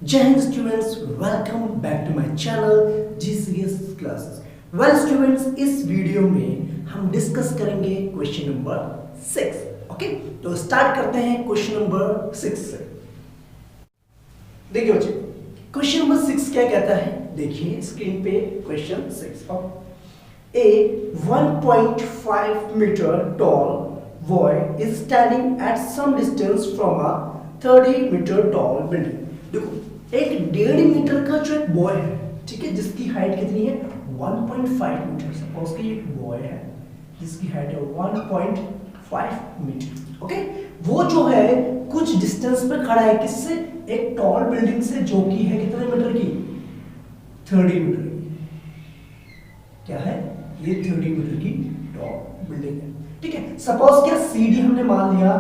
जय हिंद students, welcome back to my channel GCS classes. Well students, इस video में हम डिस्कस करेंगे क्वेश्चन नंबर 6। ओके, तो स्टार्ट करते हैं क्वेश्चन नंबर 6 से। देखिए बच्चे, क्वेश्चन नंबर 6 क्या कहता है, देखिए स्क्रीन पे question 6। A 1.5 meter tall boy is standing at some distance from a 30 meter tall building। देखो, एक 1.5 मीटर का जो एक बॉय है, ठीक है, जिसकी हाइट कितनी है 1.5 मीटर। सपोज कि एक बॉय है जिसकी हाइट है 1.5 मीटर। ओके, वो जो है कुछ डिस्टेंस पे खड़ा है किससे, एक टॉल बिल्डिंग से, जो कि है कितने मीटर की, 30 मीटर की। क्या है ये, 30 मीटर की टॉल बिल्डिंग है। ठीक है, सपोज क्या सीडी हमने मान लिया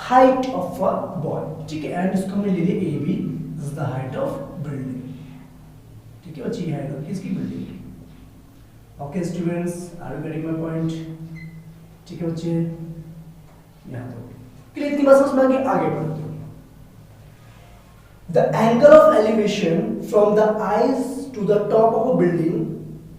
हाइट ऑफ अ बॉय, ठीक है, एंड इसको हमने ले लिया A B is the height of building. ठीक है बच्चे, हाइट ऑफ किसकी, बिल्डिंग की। Okay students, are you getting my point? ठीक है बच्चे, यहां तो क्लियर, इतनी बात समझ में आ गई। आगे बढ़ते हैं। The angle of elevation from the eyes to the top of a building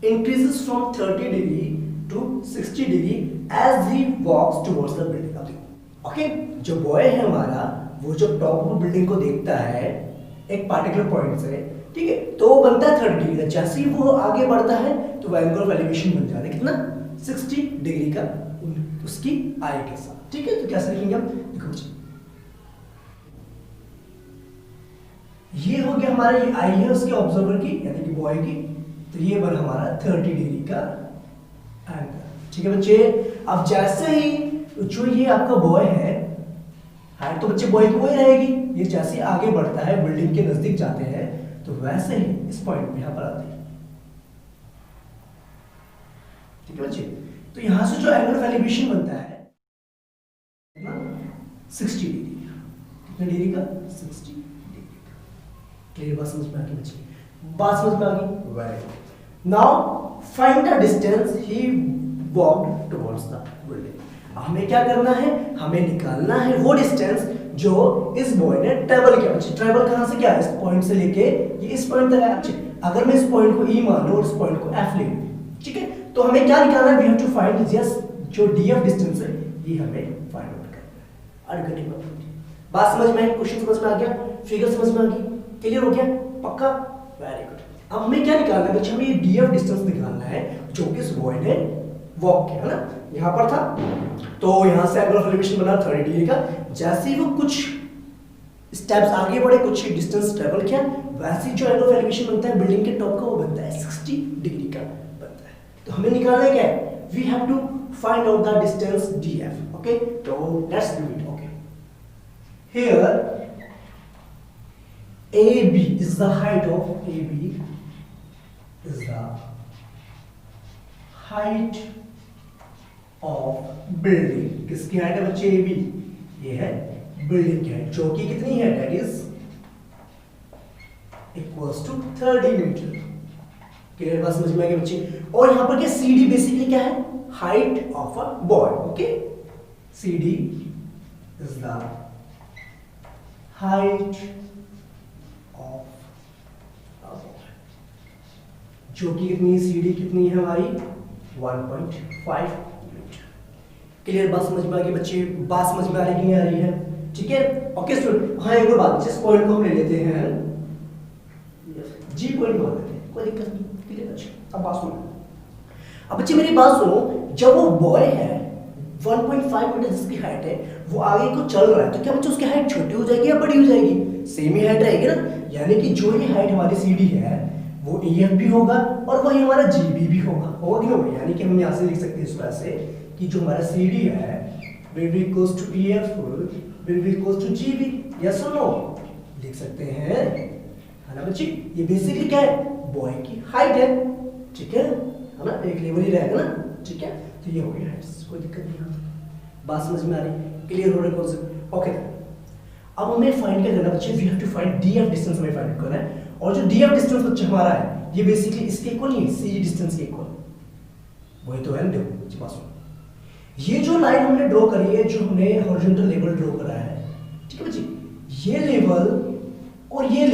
increases from 30 degree to 60 degree as he walks towards the building। अब देखो, ओके, जो बॉय है हमारा, वो जब टॉप ऑफ बिल्डिंग को देखता है एक पार्टिकुलर पॉइंट से, ठीक है, तो वो बनता है 30 डिग्री। जैसे ही वो आगे बढ़ता है तो वो एंगल ऑफ एलिवेशन बन जाता है कितना, 60 डिग्री का उसकी आई के साथ। ठीक है, तो कैसे लिखेंगे हम, देखो ये हो गया हमारा, ये आई है उसके ऑब्जर्वर की, यानी कि बॉय की, तो ये बन हमारा 30 डिग्री का एंगल। ठीक है बच्चे, अब जैसे ही जो ये आपका बॉय है, हाइट तो बच्चे बॉय की वही रहेगी, ये जैसे ही आगे बढ़ता है बिल्डिंग के नजदीक जाते हैं तो वैसे ही इस पॉइंट पे यहां पर आते हैं। ठीक है बच्चे, तो यहां से जो एंगल ऑफ एलिवेशन बनता है 60 डिग्री। कितने डिग्री का, 60 डिग्री का। क्लियर बात समझ में आ गई बच्चे, बात समझ में आ गई, very good. Now find the distance he walked towards the building. हमें क्या करना है, हमें निकालना है वो डिस्टेंस जो इस बॉय ने ट्रेवल किया। बच्चे ट्रेवल कहां से किया, इस पॉइंट से लेके ये इस पॉइंट तक आया। अगर मैं इस पॉइंट को ई मान लूं और इस पॉइंट को एफ ले लूं, ठीक है, तो हमें क्या निकालना है, we have to find just जो डीएफ डिस्टेंस है ये हमें फाइंड आउट करना है। अड़गटी बात समझ में आई, क्वेश्चन समझ में आ गया, फिगर समझ में आ गई, क्लियर हो गया, पक्का, वेरी गुड। अब हमें क्या निकालना है बच्चे, हमें ये डीएफ डिस्टेंस निकालना है जो कि इस बॉय ने वॉक किया है ना, यहां पर था, तो यहां से एंगल ऑफ एलिवेशन बना 30 डिग्री का। जैसे ही वो कुछ स्टेप्स आगे बढ़े, कुछ डिस्टेंस ट्रेवल किया, वैसे ही जो एंगल ऑफ एलिवेशन बनता है बिल्डिंग के टॉप का, वो बनता है 60 डिग्री का बनता है। तो हमें निकालना है क्या है, we have to find out the distance DF. Okay, तो let's do it. Okay, here AB is the height of AB is the height of building। किसकी हाइट है बच्चे, AB, ये है बिल्डिंग की हाइट, जो कि कितनी है, that is equals to 30 meter. Clear बात समझ में आ गई बच्चे। और यहां पर क्या, CD बेसिकली क्या है, height of a boy. Okay, CD is the height जो कि कितनी, सीडी कितनी है हमारी 1.5 मीटर। क्लियर बात समझ में आ गई बच्चे, बात समझ में आ रही कि नहीं आ रही है? ठीक है, ओके स्टूडेंट। हाँ, एक और बात, जिस पॉइंट को हम ले लेते हैं जी पॉइंट मान लेते हैं, कोई दिक्कत नहीं। क्लियर बच्चे, अब बात सुनो, अब बच्चे मेरी बात सुनो। जब वो बॉय है 1.5 मीटर जिसकी हाइट है, वो आगे को चल रहा है, तो क्या बच्चे उसकी हाइट छोटी हो जाएगी या बड़ी हो जाएगी, सेम ही हाइट रहेगी ना। यानी कि जो ये हाइट हमारी सीडी है वो EF भी होगा और वही हमारा GB भी होगा कि नहीं। यानी कि हम यहाँ से लिख सकते हैं इस तरह से कि जो हमारा CD है will be equals to EF will be equals to GB। Yes और नो लिख सकते हैं, है ना बच्ची। ये बेसिकली क्या है, बॉय की हाइट है, ठीक है ना, एक लेवल ही रहेगा ना। ठीक है, तो ये हो गया हाइट, कोई दिक्कत नहीं। बात समझ में आ रही, क्लियर हो रहा है कॉन्सेप्ट? ओके, अब हमें फाइंड क्या करना बच्चे, we have to find DF distance हमें फाइंड करना है। और जो डीएफ डिस्टेंस बच्चे हमारा है, ये बेसिकली इसके इक्वल नहीं है, सी डिस्टेंस के इक्वल, वही तो है ना। देखो पास ये जो लाइन हमने ड्रॉ करी है, जो हमने हॉरिजॉन्टल लेवल ड्रॉ करा है, ठीक है बच्चे, ये लेवल और ये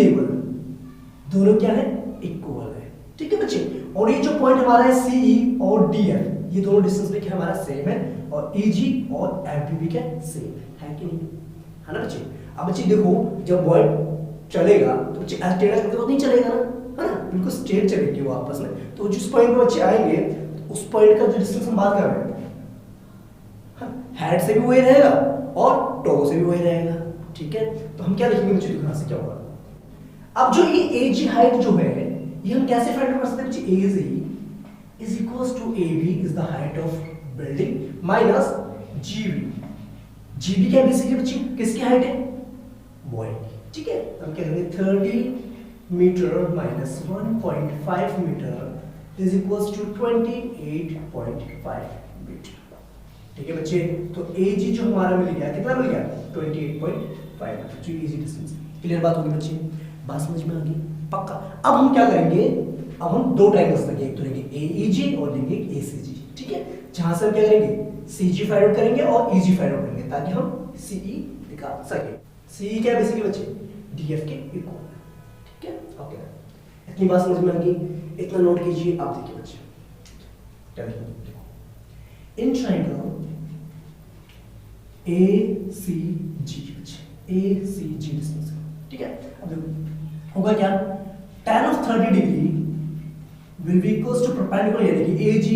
दोनों क्या है, इक्वल है। ठीक है बच्चे, और ये जो पॉइंट हमारा है CE और DF, ये दोनों डिस्टेंस में क्या हमारा सेम है, और EG और FB भी क्या सेम है कि नहीं, है ना बच्चे। अब बच्चे देखो, जब वर्ड चलेगा तो बच्चे टेढ़ा तो नहीं चलेगा ना, है ना, बिल्कुल स्ट्रेट चलेगी वो आपस में। तो जिस पॉइंट पे बच्चे आएंगे तो उस पॉइंट का जो डिस्टेंस हम बात कर रहे हैं, हेड से भी वही रहेगा और टो से भी वही रहेगा। ठीक है, तो हम क्या लिखेंगे बच्चे, देखो से क्या होगा। अब जो ये AG हाइट जो है, ये हम कैसे फाइंड आउट कर सकते हैं बच्चे, AG is equals to AB is the height of building minus GB क्या बेसिकली बच्चे, किसकी हाइट है, वॉइड। ठीक है, हम क्या करेंगे 30 meter minus 1.5 meter is equals to 28.5 meter. ठीक है बच्चे, तो AG जो हमारा मिल गया, कितना मिल गया, 28.5 मीटर, जो इजी डिस्टेंस। क्लियर बात होगी बच्चे, बात समझ में आ गई पक्का। अब हम क्या करेंगे, अब हम दो ट्रायंगल्स लेंगे, एक तो लेंगे AEG और लेंगे ACG। ठीक है, जहां से हम क्या करेंगे, CG फाइंड आउट करेंगे और EG फाइंड आउट करेंगे ताकि हम CE निकाल सके। CE क्या है बेसिकली बच्चे, DF के इक्वल। ठीक है, ओके, इतनी बात समझ में आ गई, इतना नोट कीजिए। आप देखिए बच्चे, क्या देखिए, in triangle ACG, ACG distance. ठीक है, अब देखो होगा क्या, tan of 30 degree will be equals to perpendicular, यानी कि AG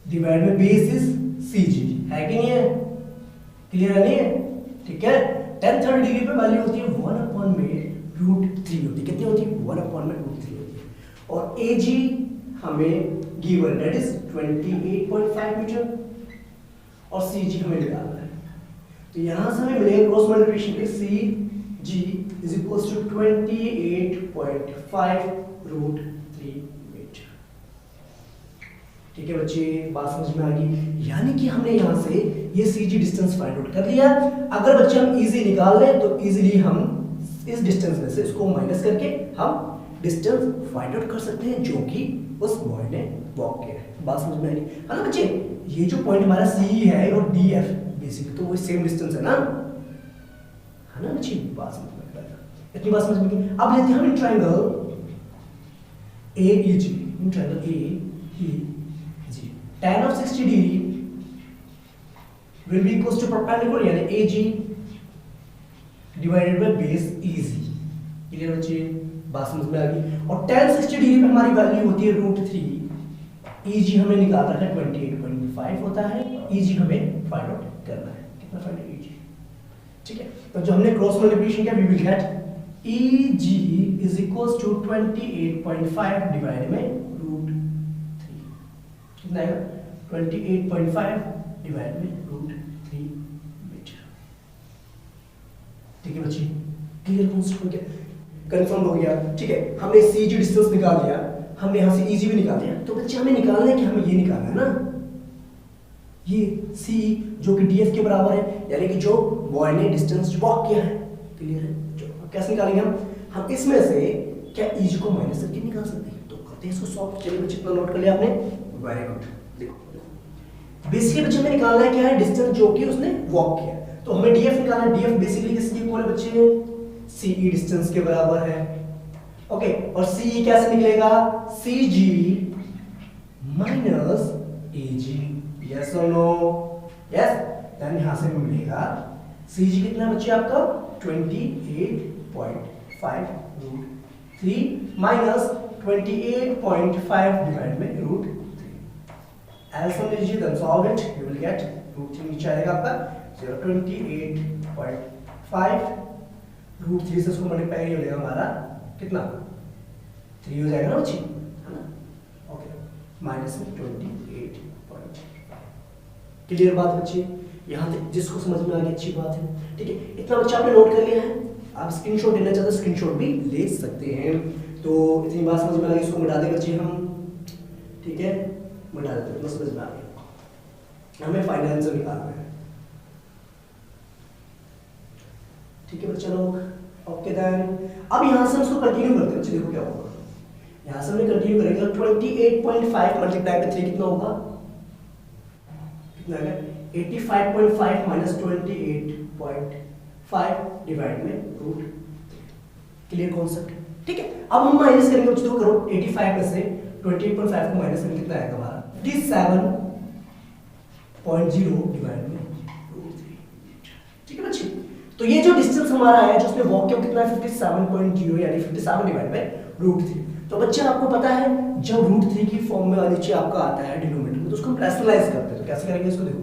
डिवाइड में बेस इज CG, है कि नहीं है, क्लियर है नहीं है। ठीक है, tan 30 डिग्री पे वैल्यू होती है 1 में √3 होती है, कितनी होती है, 1 में √3 होती है, और AG हमें गिवन दैट इज 28.5 मीटर और CG हमें निकालना है। तो यहां से हमें मिलेगा क्रॉस मल्टीप्लिकेशन पे CG is equals to 28.5 √3 meter. ठीक है बच्चे, बात समझ में आ गई, यानी कि हमने यहां से ये CG डिस्टेंस फाइंड आउट कर लिया। अगर बच्चे हम इजी निकाल लें तो इजीली हम इस डिस्टेंस में से इसको माइनस करके हम डिस्टेंस फाइंड आउट कर सकते हैं जो कि उस बॉय ने वॉक किया है। बात समझ में आ गई, है ना बच्चे। ये जो पॉइंट हमारा CE है और DF बेसिकली तो वो सेम डिस्टेंस है ना, है ना बच्चे, बात समझ में आ गई, इतनी बात समझ में गई। अब लेते हैं हम triangle AEG, triangle AEG, tan of 60 degree will be equals to perpendicular, यानी AG divided by base EG। Clear बच्चे, बात समझ में आ गई। और tan 60 डिग्री पे हमारी वैल्यू होती है √3, EG हमें निकाल रखा है 28.5 होता है, EG हमें फाइंड आउट करना है, कितना फाइंड आउट EG। ठीक है, तो जो हमने क्रॉस मल्टीप्लिकेशन किया, we will get EG is equals to 28.5 divide में √3, कितना आएगा 28.5 डिवाइड में √3 मीटर। ठीक है बच्चे, क्लियर कॉन्सेप्ट हो गया, कंफर्म हो गया। ठीक है, हमने CG डिस्टेंस निकाल लिया, हमने यहाँ से EG भी निकाल दिया। तो बच्चे हमें निकालना है कि हमें ये निकालना है ना, ये CE जो कि DF के बराबर है, यानी कि जो बॉय ने डिस्टेंस वॉक किया है। क्लियर है, जो कैसे निकालेंगे हम इसमें से क्या EG को माइनस करके निकाल सकते हैं, तो करते हैं इसको सॉल्व। चलिए बच्चे, इतना नोट कर लिया आपने, वेरी गुड। देखो बेसिकली बच्चे हमें निकालना है क्या है, डिस्टेंस जो कि उसने वॉक किया। तो हमें DF निकालना है, DF बेसिकली किसके इक्वल है बच्चे, CE डिस्टेंस के बराबर है। ओके, और CE कैसे निकलेगा, CG माइनस AG, यस और नो, यस। देन यहां से मिलेगा CG कितना बच्चे आपका 28.5 √3 माइनस 28.5 डिवाइड में √3। एल सम लीजिए, then solve it, you will get √3 नीचे आएगा आपका 28.5 √3 से इसको मल्टीप्लाई हो जाएगा हमारा कितना 3 हो जाएगा ना बच्चे, है ना। ओके, माइनस में 28.5। क्लियर बात बच्चे, यहाँ तक जिसको समझ में आ गई अच्छी बात है। ठीक है, इतना बच्चा आपने नोट कर लिया है। आप स्क्रीनशॉट लेना चाहते हैं, स्क्रीनशॉट भी ले सकते हैं। तो इतनी बात समझ में आ गई, इसको मिटा दें बच्चे हम। ठीक है, मिटा देते हैं, समझ में आ गया। हमें फाइनल आंसर निकालना है। ठीक है बच्चे लोग, ओके देन अब यहाँ से हम इसको कंटिन्यू करते हैं बच्चे। देखो क्या होगा, यहाँ से हमने कंटिन्यू करेंगे तो 28.5 मल्टीप्लाई बाय 3 कितना होगा, कितना आएगा 85.5 माइनस 28.5 डिवाइड में √3। Clear concept. ठीक है, अब हम माइनस करेंगे बच्चों, तो करो 85 में से 28.5 को माइनस करेंगे, कितना आएगा हमारा 57.0 डिवाइड में √3। ठीक है बच्चे, तो ये जो डिस्टेंस हमारा है, जो उसमें वॉक्यूम कितना है 57.0 यानी 57 डिवाइड बाय √3। तो बच्चे आपको पता है जब √3 की फॉर्म में नीचे आपका आता है डिनोमिनेटर में, तो उसको हम रैशनलाइज करते हैं। तो कैसे करेंगे इसको, देखो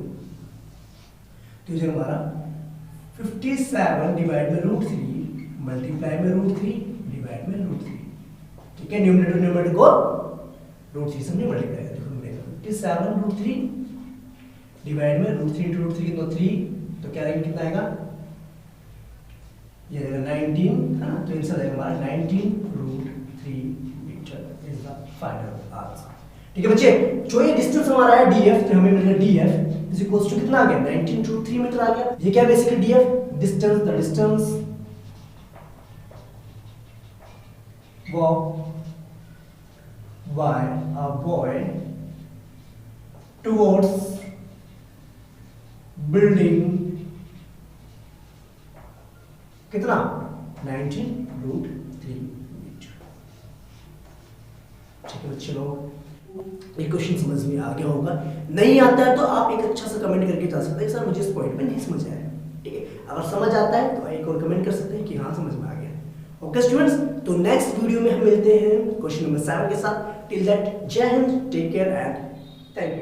तो ये हमारा 57 डिवाइड में √3 मल्टीप्लाई में √3 डिवाइड में √3। ठीक है, न्यूमरेटर को √3 से मल्टीप्लाई कर, देखो मिलेगा 57 √3 डिवाइड में √3 इंटू √3 कितना 3, तो क्या रहेगा, कितना आएगा, ये रहेगा 19 है ना, तो आंसर आएगा हमारा 19 √3 meter is the final answer. ठीक है बच्चे, जो ये डिस्टेंस हमारा है डीएफ, तो हमें मिलेगा डीएफ इज इक्वल्स टू कितना आ गया 19 √3 मीटर आ गया। ये क्या basically DF distance, the distance walk by a boy towards building कितना 19 √3 मीटर। ठीक है बच्चे लोग, ये क्वेश्चन समझ में आ गया होगा। नहीं आता है तो आप एक अच्छा सा कमेंट करके जा सकते हैं सर मुझे इस पॉइंट में नहीं समझ आया। ठीक है, अगर समझ आता है तो एक और कमेंट कर सकते हैं कि हाँ समझ में आ गया। ओके स्टूडेंट्स, तो नेक्स्ट वीडियो में हम मिलते हैं क्वेश्चन नंबर 7 के साथ। टिल दैट जय हिंद, take care and thank you.